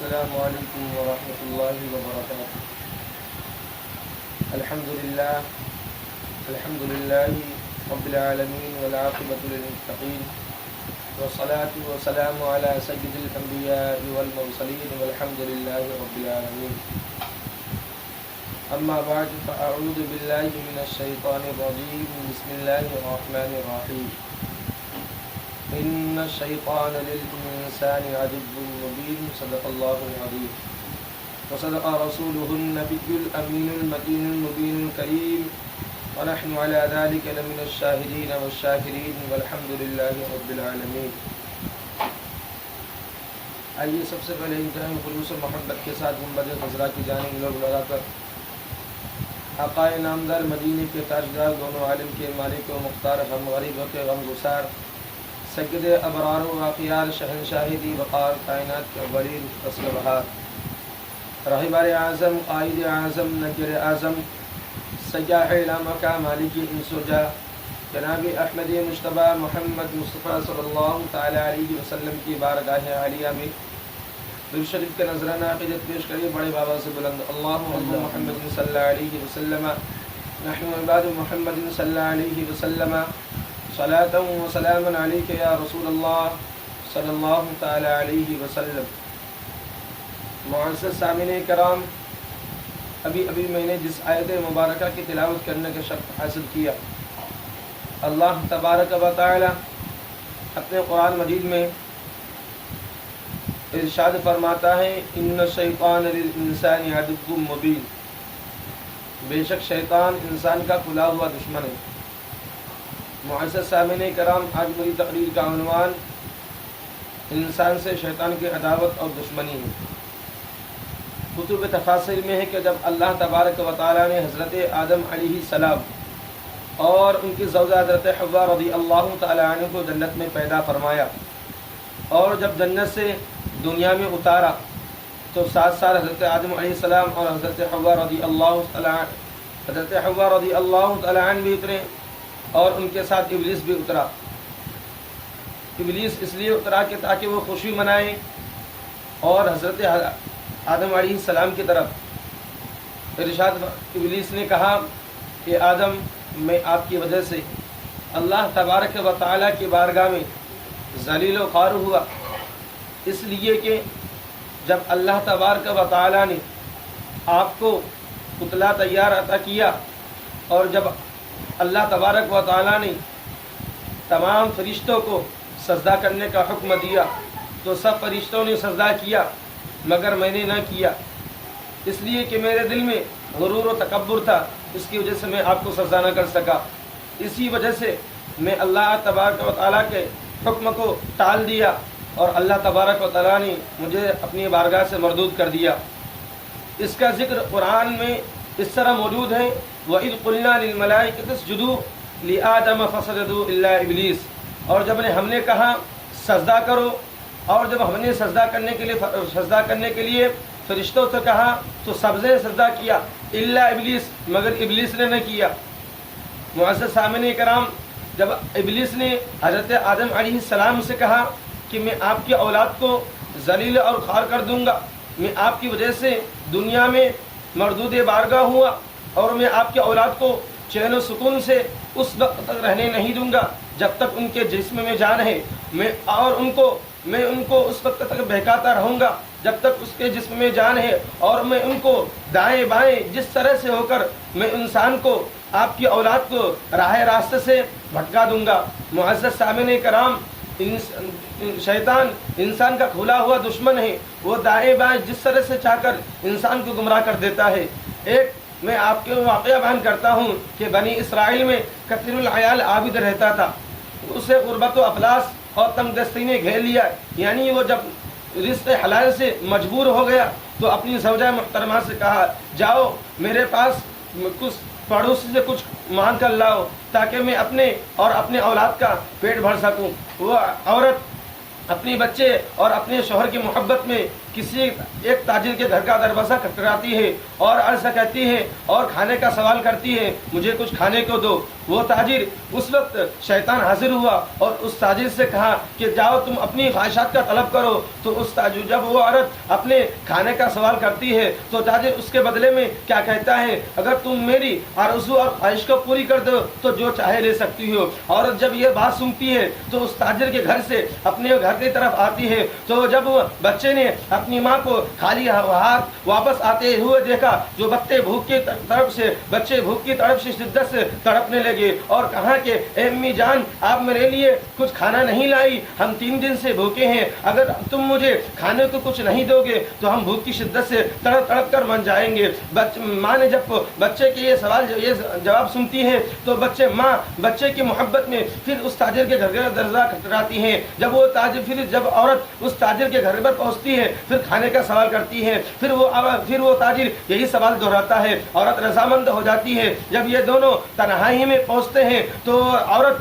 السلام علیکم ورحمۃ اللہ وبرکاتہ۔ الحمد للہ رب العالمین والعاقبۃ للمتقین والصلاة والسلام علی سید الانبیاء والمرسلین والحمد للہ رب العالمین۔ اما بعد فاعوذ باللہ من الشیطان الرجیم، بسم اللہ الرحمن الرحیم۔ ان الشیطان للانسان عدو مبین، صدق اللہ العظیم وصدق رسوله النبی الامین المتین المبین الکریم، ونحن على ذلك لمن الشاہدین والشاکرین والحمد للہ رب العالمین۔ آئیے سب سے پہلے انتہائی خلوص و محبت کے ساتھ گنبد خضرا کی جانب لوگ لگا کر آقائے نامدار مدینے کے تاجدار، دونوں عالم کے مالک و مختار، غم غریبوں کے غم گسار، سید ابرار و اخیار، شہنشاہی وقار، کائنات کے اولین فصل بہار، رہبر اعظم، قائد اعظم، نجر اعظم، سیاح مکہ، مالک انس و جاہ، جناب احمد مجتبیٰ محمد مصطفیٰ صلی اللہ تعالی علیہ وسلم کی بارگاہ عالیہ میں درود شریف کا نذرانہ عقیدت پیش کریے بڑے بابا سے بلند۔ اللہم محمد صلی اللہ علیہ وسلم، نحن عباد محمد صلی اللہ علیہ وسلم، صلاۃ و سلام علیک یا رسول اللہ صلی اللہ تعالی علیہ وسلم۔ معزز سامعین کرام، ابھی میں نے جس آیت مبارکہ کی تلاوت کرنے کا شرف حاصل کیا، اللہ تبارک و تعالی اپنے قرآن مجید میں ارشاد فرماتا ہے، ان الشیطان للانسان عدو مبین، بے شک شیطان انسان کا کھلا ہوا دشمن ہے۔ معزز سامعین کرام، آج میری تقریر کا عنوان انسان سے شیطان کی عداوت اور دشمنی ہے۔ کتب تفاسیر میں ہے کہ جب اللہ تبارک و تعالی نے حضرت آدم علیہ السلام اور ان کی زوجہ حضرت حوا رضی اللہ تعالی عنہ کو جنت میں پیدا فرمایا اور جب جنت سے دنیا میں اتارا تو 7 سال حضرت آدم علیہ السلام اور حضرت حوا رضی اللہ تعالی عنہ بھی اترے اور ان کے ساتھ ابلیس بھی اترا۔ ابلیس اس لیے اترا کہ تاکہ وہ خوشی منائے اور حضرت آدم علیہ السلام کی طرف ارشاد، ابلیس نے کہا کہ آدم، میں آپ کی وجہ سے اللہ تبارک و تعالیٰ کی بارگاہ میں ذلیل و خوار ہوا، اس لیے کہ جب اللہ تبارک و تعالیٰ نے آپ کو پتلا تیار عطا کیا اور جب اللہ تبارک و تعالیٰ نے تمام فرشتوں کو سجدہ کرنے کا حکم دیا تو سب فرشتوں نے سجدہ کیا مگر میں نے نہ کیا، اس لیے کہ میرے دل میں غرور و تکبر تھا، اس کی وجہ سے میں آپ کو سجدہ نہ کر سکا۔ اسی وجہ سے میں اللہ تبارک و تعالیٰ کے حکم کو ٹال دیا اور اللہ تبارک و تعالیٰ نے مجھے اپنی بارگاہ سے مردود کر دیا۔ اس کا ذکر قرآن میں اس طرح موجود ہے، وَإِذْ قُلْنَا لِلْمَلَائِكَةِ اسْجُدُوا لِآدَمَ فَسَجَدُوا إِلَّا إِبْلِيسَ، اور جب ہم نے کہا سجدہ کرو، اور جب ہم نے سجدہ کرنے کے لیے فرشتوں سے کہا تو سب نے سجدہ کیا الا ابلیس، مگر ابلیس نے نہ کیا۔ معزز سامعین کرام، جب ابلیس نے حضرت آدم علیہ السلام سے کہا کہ میں آپ کی اولاد کو ذلیل اور خوار کر دوں گا، میں آپ کی وجہ سے دنیا میں مردود بارگاہ ہوا اور میں آپ کی اولاد کو چین و سکون سے اس وقت تک رہنے نہیں دوں گا جب تک ان کے جسم میں جان ہے، میں ان کو اس وقت تک بہکاتا رہوں گا جب تک اس کے جسم میں جان ہے، اور میں ان کو دائیں بائیں جس طرح سے ہو کر میں انسان کو، آپ کی اولاد کو راہ راستے سے بھٹکا دوں گا۔ معزز سامعین کرام، شیطان انسان کا کھلا ہوا دشمن ہے، وہ دائیں بائیں جس طرح سے چاہ کر انسان کو گمراہ کر دیتا ہے۔ ایک میں آپ کے واقعہ بیان کرتا ہوں کہ بنی اسرائیل میں کثیر العیال عابد رہتا تھا، اسے غربت و افلاس اور تنگ دستی نے گھیر لیا، یعنی وہ جب رزق حلال سے مجبور ہو گیا تو اپنی زوجہ محترمہ سے کہا، جاؤ میرے پاس کچھ پڑوسی سے کچھ مانگ کر لاؤ تاکہ میں اپنے اور اپنے اولاد کا پیٹ بھر سکوں۔ وہ عورت اپنے بچے اور اپنے شوہر کی محبت میں किसी एक ताजिर के घर का दरवाज़ा खटखटाती है और अर्ज़ कहती है और खाने का सवाल करती है, मुझे कुछ खाने को दो। वो ताजिर, उस वक्त शैतान हाजिर हुआ और उस ताजिर से कहा कि जाओ तुम अपनी ख्वाहिशात का तलब करो। तो उस ताजिर, जब वो औरत अपने खाने का सवाल करती है तो ताजिर उसके बदले में क्या कहता है, अगर तुम मेरी आरज़ू और ख्वाहिश को पूरी कर दो तो जो चाहे ले सकती हो। औरत जब ये बात सुनती है तो उस ताजिर के घर से अपने घर की तरफ आती है। तो जब बच्चे ने अपनी माँ को खाली हाथ वापस आते हुए देखा, जो बच्चे भूख की तड़प से शिद्दत से तड़पने लगे और कहा कि ए अम्मी जान, आप मेरे लिए कुछ खाना नहीं लाई, हम 3 दिन से भूखे हैं, अगर तुम मुझे खाने को कुछ नहीं दोगे तो हम भूख की शिद्दत से तड़प तड़प कर मर जाएंगे। माँ ने जब बच्चे के ये जवाब सुनती है तो माँ बच्चे की मोहब्बत में फिर उस ताजिर के घर का दरवाज़ा खटखटाती है। जब औरत उस ताजिर के घर पर पहुंचती है, फिर खाने का सवाल करती है, फिर वो ताजिर यही सवाल दोहराता है, औरत रजामंद हो जाती है। जब ये दोनों तन्हाई में पहुंचते हैं तो औरत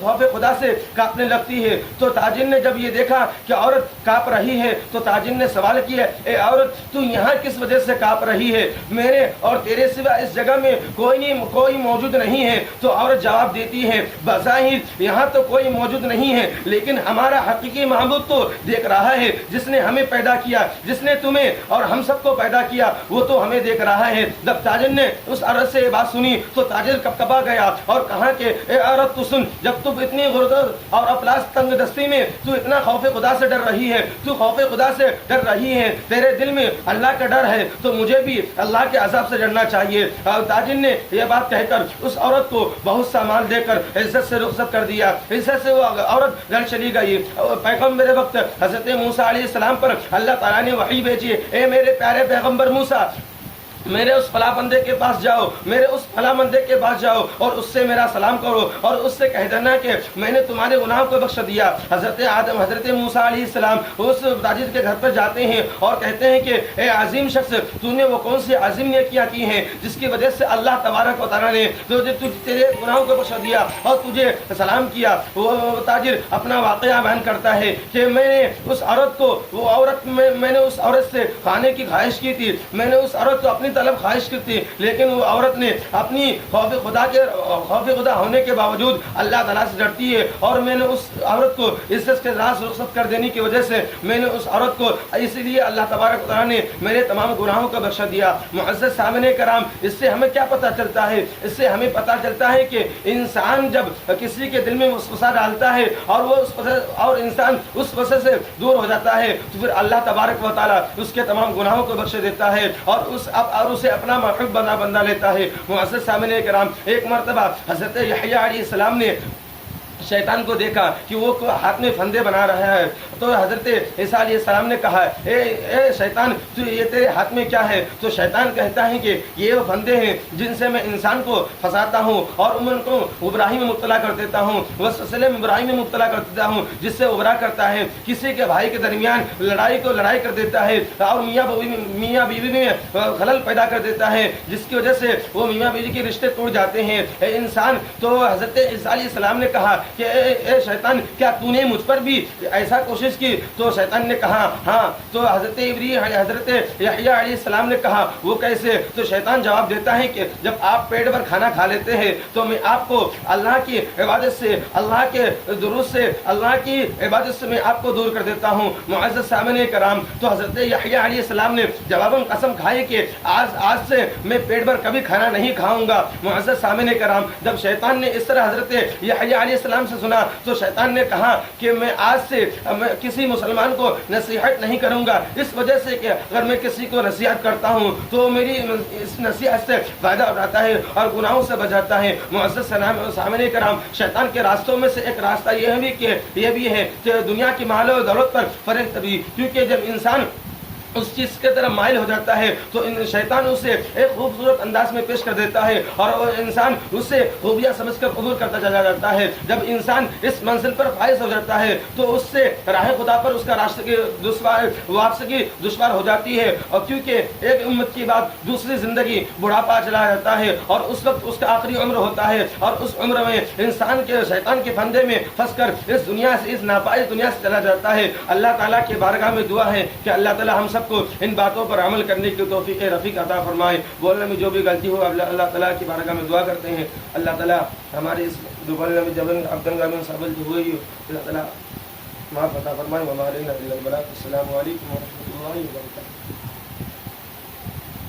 खौफ खुदा से कांपने लगती है। तो ताजिर ने जब ये देखा कि औरत कांप रही है तो ताजिर ने सवाल किया, ए औरत, तू यहाँ किस वजह से कांप रही है? मेरे और तेरे सिवा इस जगह में कोई मौजूद नहीं है। तो औरत जवाब देती है, बज़ाहिर यहाँ तो कोई मौजूद नहीं है, लेकिन हमारा हकीकी महबूब तो देख रहा है, जिसने हमें पैदा किया, जिसने तुम्हें और हम सबको पैदा किया, वो तो हमें देख रहा है। जब ताजिर ने उस औरत से ये बात सुनी तो ताजिर कपकपा गया और कहा कि ए औरत, तू सुन, जब तू इतनी गुर्दर और अफलास तंगदस्ती में तू इतना खौफ खुदा से डर रही है, तू खौफ खुदा से डर रही है, तेरे दिल में अल्लाह का डर है, तो मुझे भी अल्लाह के अज़ाब से डरना चाहिए। और ताजिर ने यह बात कहकर उस औरत को बहुत सा माल देकर इज्जत से रुखसत कर दिया। इज्जत से वो औरत घर चली गई। पैगंबर वक्त हज़रत मूसा अलैहिस्सलाम पर अल्लाह ताला ने वही भेजी, ए मेरे प्यारे पैगंबर मूसा, मेरे उस फला बंदे के पास जाओ, मेरे उस फला बंदे के पास जाओ और उससे मेरा सलाम करो और उससे कह देना कि मैंने तुम्हारे गुनाह को बख्श दिया। हजरत मूसा अलैहिस्सलाम उस ताजिर के घर पर जाते हैं और कहते हैं कि ए अजीम शख्स, तूने वो कौन सी अजीम नेकियां की हैं जिसकी वजह से अल्लाह तबारक व तआला ने तेरे गुनाहों को बख्श दिया और तुझे सलाम किया। वो ताजिर अपना वाक़या बयान करता है कि मैंने उस औरत से खाने की ख्वाहिश की थी, मैंने उस औरत को अपनी तलब ख्वाहिश की थी, लेकिन वो औरत ने अपनी खौफ खुदा होने के बावजूद अल्लाह ताला से डरती है और मैंने उस औरत को इज्जत के साथ रुखसत कर देने की वजह से मैंने उस औरत को, इसीलिए अल्लाह तबारक व तआला ने मेरे तमाम गुनाहों को बख्श दिया। मुअज़्ज़ज़ सामने कराम, इससे हमें क्या पता चलता है? इससे हमें पता चलता है कि इंसान जब किसी के दिल में वसवसा डालता है और इंसान उस वसवसे से दूर हो जाता है तो फिर अल्लाह तबारक व तआला उसके तमाम गुनाहों को बख्श देता है और उसे अपना महबूब बंदा लेता है। मुअज़्ज़ज़ सामने कराम, एक मरतबा हज़रत यहया अलैहिस्सलाम ने शैतान को देखा कि वो हाथ में फंदे बना रहा है। तो हजरत ईसा अलैहिस्सलाम ने कहा, ए शैतान, तू ये तेरे हाथ में क्या है? तो शैतान कहता है कि ये वो फंदे हैं जिनसे मैं इंसान को फंसाता हूँ और उनको गुमराही में मुब्तला कर देता हूँ, वसवसे में बुराई में मुब्तला कर देता हूँ, जिससे उबरा करता है, किसी के भाई के दरमियान लड़ाई कर देता है और मियाँ बीवी में खलल पैदा कर देता है, जिसकी वजह से वो मियाँ बीवी के रिश्ते टूट जाते हैं। इंसान, तो हजरत ईसा अलैहिस्सलाम ने कहा कि ए शैतान, क्या तूने मुझ पर भी ऐसा कोशिश की? तो शैतान ने कहा हाँ। तो हजरत यहया अलैहिस्सलाम ने कहा, वो कैसे? तो शैतान जवाब देता है कि जब आप पेट भर खाना खा लेते हैं तो मैं आपको अल्लाह की इबादत से, अल्लाह के दुरूद से, अल्लाह की इबादत से मैं आपको दूर कर देता हूँ। मुअज़्ज़ज़ सामने कराम, तो हजरत यहया अलैहिस्सलाम ने जवाबन कसम खाई कि आज से मैं पेट भर कभी खाना नहीं खाऊंगा। मुअज़्ज़ज़ सामने कराम, जब शैतान ने इस तरह हजरत यहया अलैहिस्सलाम से सुना तो शैतान ने कहा कि मैं आज से किसी मुसलमान को नसीहत नहीं करूंगा, इस वजह से कि अगर मैं किसी को नसीहत करता हूं तो मेरी इस नसीहत से फायदा उठाता है और गुनाहों से बचाता है। मुअज़्ज़ज़ सामने कराम, शैतान के रास्तों में से एक रास्ता यह भी है कि दुनिया की माल और दौलत पर फरेब तभी, क्योंकि जब इंसान اس چیز کی طرف مائل ہو جاتا ہے تو شیطان اسے ایک خوبصورت انداز میں پیش کر دیتا ہے اور وہ انسان اسے خوبیاں سمجھ کر قبول کرتا چلا جاتا ہے. جب انسان اس منزل پر فائز ہو جاتا ہے تو اس سے راہ خدا پر اس کا راستہ کی واپسی دشوار ہو جاتی ہے. اور کیونکہ ایک امت کی بات دوسری زندگی بڑھاپا چلا جاتا ہے اور اس وقت اس کا آخری عمر ہوتا ہے اور اس عمر میں انسان کے شیطان کے پھندے میں پھنس کر اس دنیا سے اس ناپائز دنیا سے چلا جاتا ہے. اللہ تعالیٰ کے بارگاہ میں دعا ہے کہ اللہ تعالیٰ ہم سب کو ان باتوں پر عمل کرنے کی توفیق رفیق عطا فرمائے. بولنے میں جو بھی غلطی ہو اللہ تعالیٰ کی بارگاہ میں دعا کرتے ہیں اللہ تعالیٰ ہمارے اس بولنے میں جب ابدن ہوئی اللہ تعالیٰ معاف عطا فرمائے. السلام علیکم ورحمۃ اللہ وبرکاتہ.